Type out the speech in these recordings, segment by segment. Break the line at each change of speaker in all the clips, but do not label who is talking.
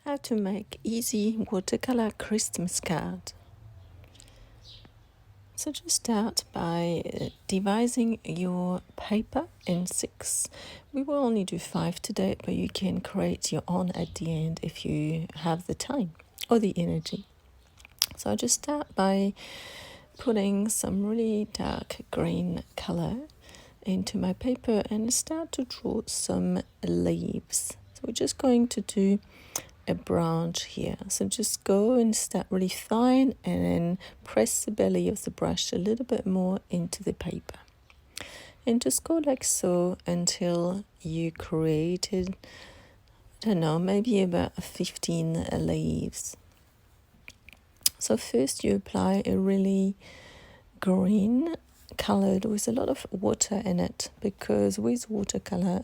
How to make easy watercolor Christmas card. So just start by devising your paper in 6. We will only do 5 today, but you can create your own at the end if you have the time or the energy. So I just start by putting some really dark green color into my paper and start to draw some leaves. So we're just going to do a branch here. So just go and start really fine and then press the belly of the brush a little bit more into the paper. And just go like so until you created, I don't know, maybe about 15 leaves. So first you apply a really green colored with a lot of water in it, because with watercolor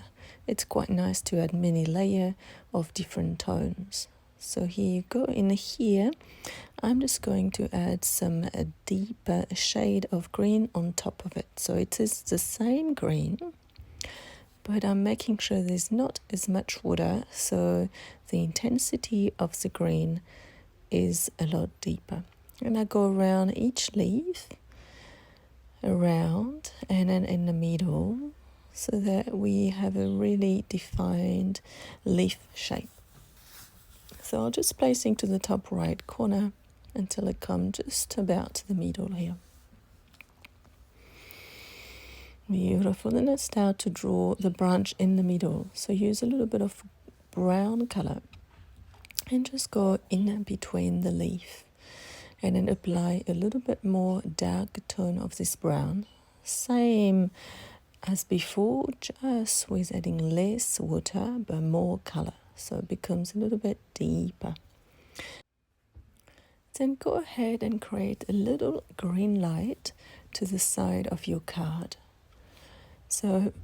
it's quite nice to add many layers of different tones. So here you go. In here I'm just going to add some deeper shade of green on top of it. So it is the same green, but I'm making sure there's not as much water, so the intensity of the green is a lot deeper. And I go around each leaf, around and then in the middle, so that we have a really defined leaf shape. So I'll just placing to the top right corner until I come just about to the middle here. Beautiful. Then I start to draw the branch in the middle. So use a little bit of brown color and just go in between the leaf. And then apply a little bit more dark tone of this brown. Same as before, just with adding less water but more color. So it becomes a little bit deeper. Then go ahead and create a little green light to the side of your card. So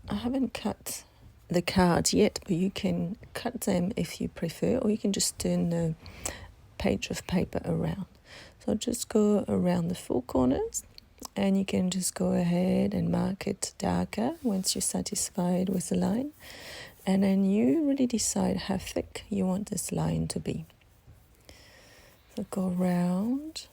I haven't cut the cards yet, but you can cut them if you prefer, or you can just turn the page of paper around. So just go around the 4 corners, and you can just go ahead and mark it darker once you're satisfied with the line. And then you really decide how thick you want this line to be. So go around.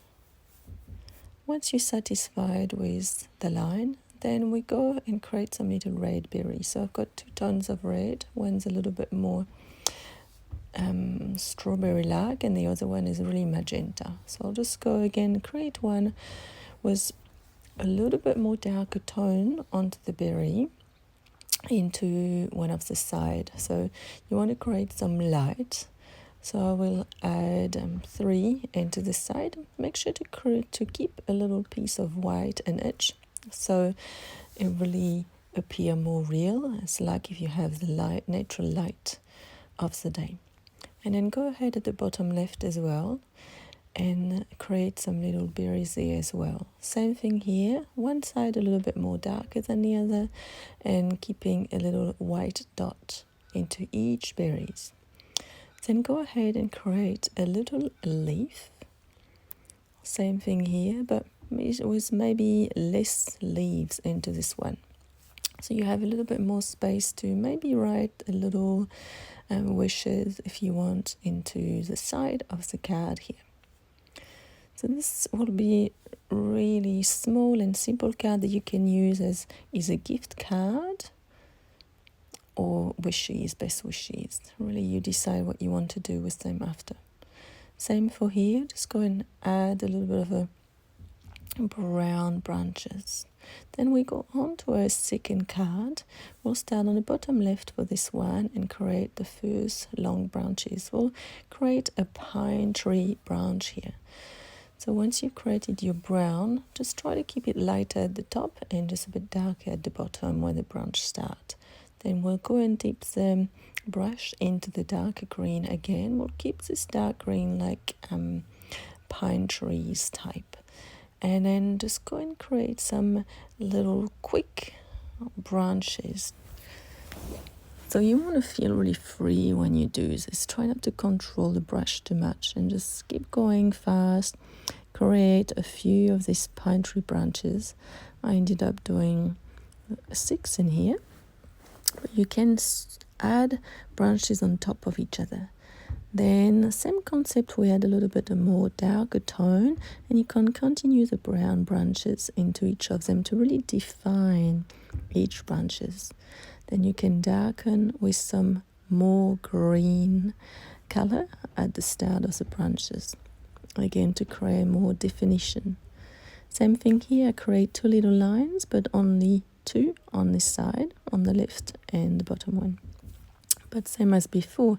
Once you're satisfied with the line, then we go and create some little red berries. So I've got 2 tones of red. One's a little bit more strawberry-like, and the other one is really magenta. So I'll just go again, create one with a little bit more darker tone onto the berry into one of the side. So you want to create some light. So I will add 3 into the side. Make sure to keep a little piece of white in it, so it really appear more real. It's like if you have the light, natural light of the day. And then go ahead at the bottom left as well and create some little berries there as well. Same thing here, one side a little bit more darker than the other, and keeping a little white dot into each berries. Then go ahead and create a little leaf. Same thing here, but with maybe less leaves into this one. So you have a little bit more space to maybe write a little wishes if you want into the side of the card here. So this will be really small and simple card that you can use as a gift card or wishes, best wishes. Really, you decide what you want to do with them after. Same for here. Just go and add a little bit of a brown branches. Then we go on to our second card. We'll start on the bottom left for this one and create the first long branches. We'll create a pine tree branch here. So once you've created your brown, just try to keep it lighter at the top and just a bit darker at the bottom where the branch starts. Then we'll go and dip the brush into the darker green again. We'll keep this dark green like pine trees type. And then just go and create some little quick branches. So you want to feel really free when you do this. Try not to control the brush too much and just keep going fast. Create a few of these pine tree branches. I ended up doing 6 in here. But you can add branches on top of each other. Then same concept, we add a little bit more darker tone, and you can continue the brown branches into each of them to really define each branches. Then you can darken with some more green color at the start of the branches, again to create more definition. Same thing here, create two little lines, but only two on this side, on the left and the bottom one. But same as before,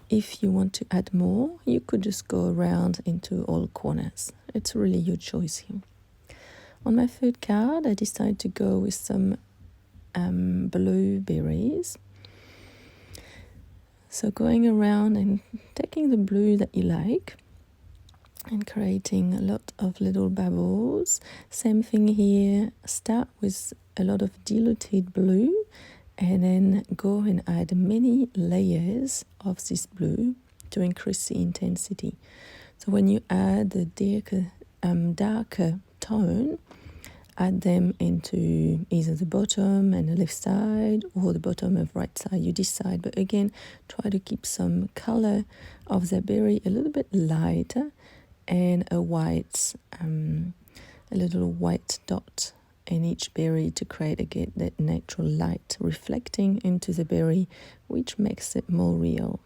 if you want to add more, you could just go around into all corners. It's really your choice here. On my third card, I decided to go with some blueberries. So going around and taking the blue that you like and creating a lot of little bubbles. Same thing here, start with a lot of diluted blue and then go and add many layers of this blue to increase the intensity. So when you add the darker tone, add them into either the bottom and the left side or the bottom and right side, you decide. But again, try to keep some color of the berry a little bit lighter and a white, a little white dot in each berry to create again that natural light reflecting into the berry, which makes it more real.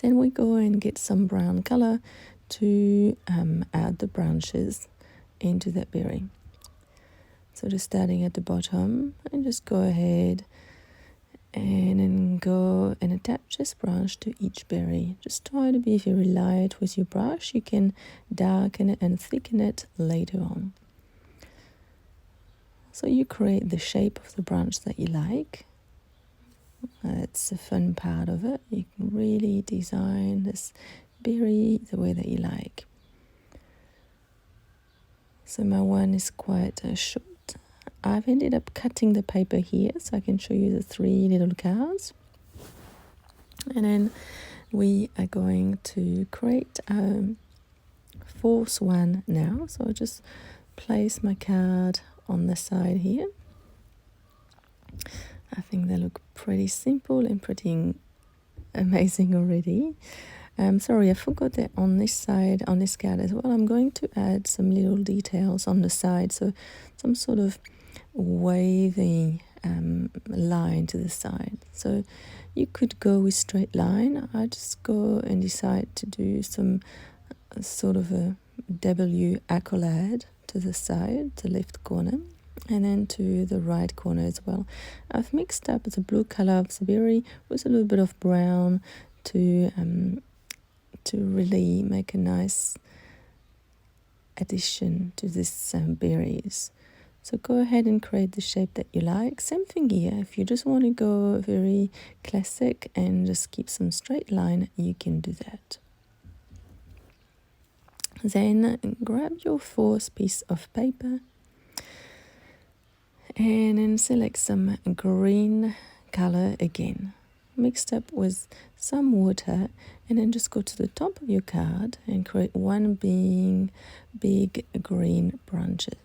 Then we go and get some brown color to add the branches into that berry. So just starting at the bottom and just go ahead and then go and attach this brush to each berry. Just try to be very light with your brush. You can darken it and thicken it later on. So you create the shape of the branch that you like. That's the fun part of it. You can really design this berry the way that you like. So my one is quite short. I've ended up cutting the paper here so I can show you the three little cards. And then we are going to create a fourth one now. So I'll just place my card on the side here. I think they look pretty simple and pretty amazing already. Sorry, I forgot that on this side, on this card as well, I'm going to add some little details on the side. So some sort of wavy line to the side. So you could go with straight line. I just go and decide to do some sort of a W accolade to the side, the left corner, and then to the right corner as well. I've mixed up the blue color of the berry with a little bit of brown to really make a nice addition to this berries. So go ahead and create the shape that you like. Same thing here. If you just want to go very classic and just keep some straight line, you can do that. Then grab your fourth piece of paper and then select some green color again, mixed up with some water, and then just go to the top of your card and create one big green branches.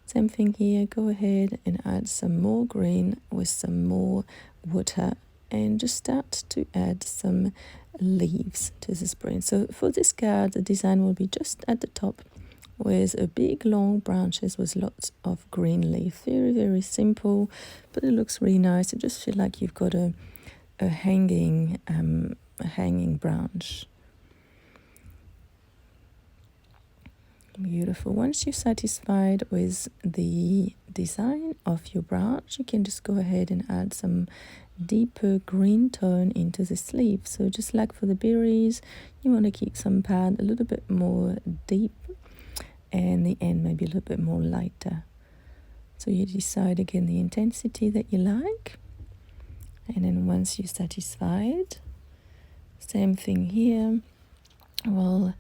Same thing here, go ahead and add some more green with some more water and just start to add some leaves to this green. So for this card, the design will be just at the top with a big long branches with lots of green leaf. Very, very simple, but it looks really nice. You just feel like you've got a hanging branch. Beautiful. Once you're satisfied with the design of your branch, you can just go ahead and add some deeper green tone into the sleeve. So just like for the berries, you want to keep some part a little bit more deep and the end maybe a little bit more lighter. So you decide again the intensity that you like, and then once you're satisfied, same thing here, we'll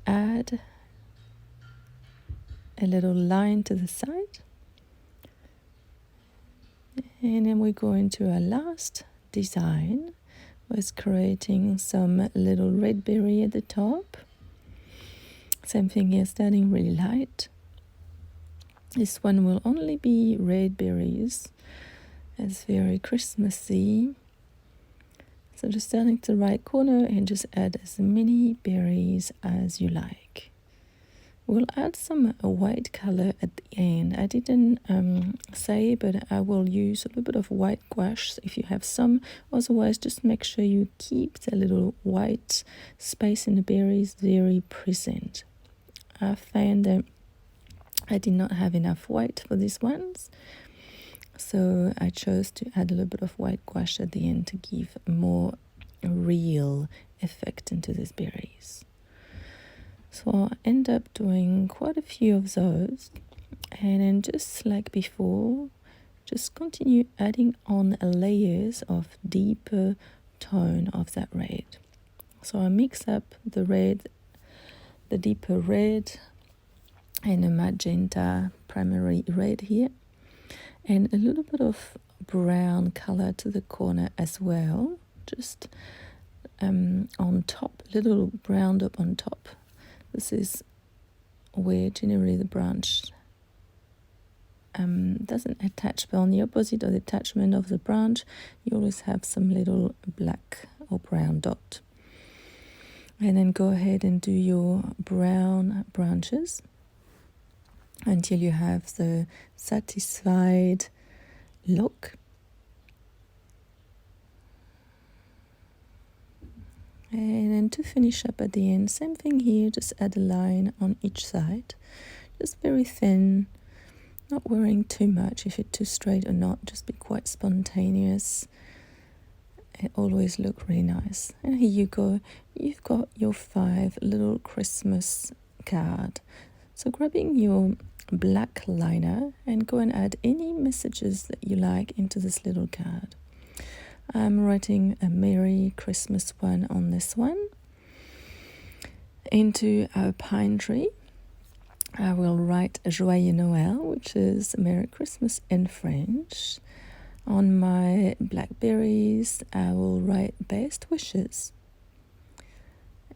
add a little line to the side, and then we go into our last design with creating some little red berry at the top. Same thing here, starting really light. This one will only be red berries. It's very Christmassy. So just select the right corner and just add as many berries as you like. We'll add some white color at the end. I didn't say, but I will use a little bit of white gouache if you have some. Otherwise, just make sure you keep the little white space in the berries very present. I found that I did not have enough white for these ones, so I chose to add a little bit of white gouache at the end to give more real effect into these berries. So I end up doing quite a few of those, and then just like before, just continue adding on layers of deeper tone of that red. So I mix up the red, the deeper red, and a magenta primary red here, and a little bit of brown color to the corner as well, just on top, a little browned up on top. This is where generally the branch doesn't attach, but on the opposite of the attachment of the branch, you always have some little black or brown dot. And then go ahead and do your brown branches until you have the satisfied look. And then to finish up at the end, same thing here, just add a line on each side, just very thin, not worrying too much if it's too straight or not, just be quite spontaneous. It always look really nice. And here you go, you've got your 5 little Christmas card. So grabbing your black liner and go and add any messages that you like into this little card. I'm writing a Merry Christmas one on this one. Into our pine tree, I will write Joyeux Noël, which is Merry Christmas in French. On my blackberries, I will write Best Wishes.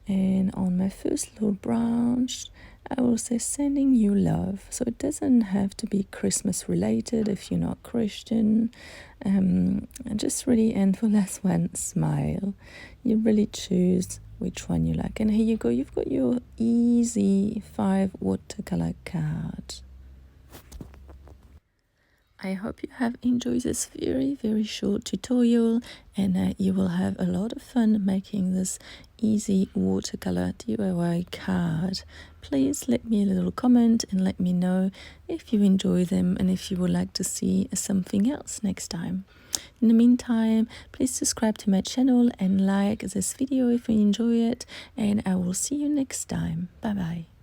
And on my first little branch, I will say sending you love. So it doesn't have to be Christmas related if you're not Christian. And just really, and for last one, smile. You really choose which one you like. And here you go, you've got your easy 5 watercolor card. I hope you have enjoyed this very, very short tutorial, and you will have a lot of fun making this easy watercolor DIY card. Please let me a little comment and let me know if you enjoy them and if you would like to see something else next time. In the meantime, please subscribe to my channel and like this video if you enjoy it, and I will see you next time. Bye bye.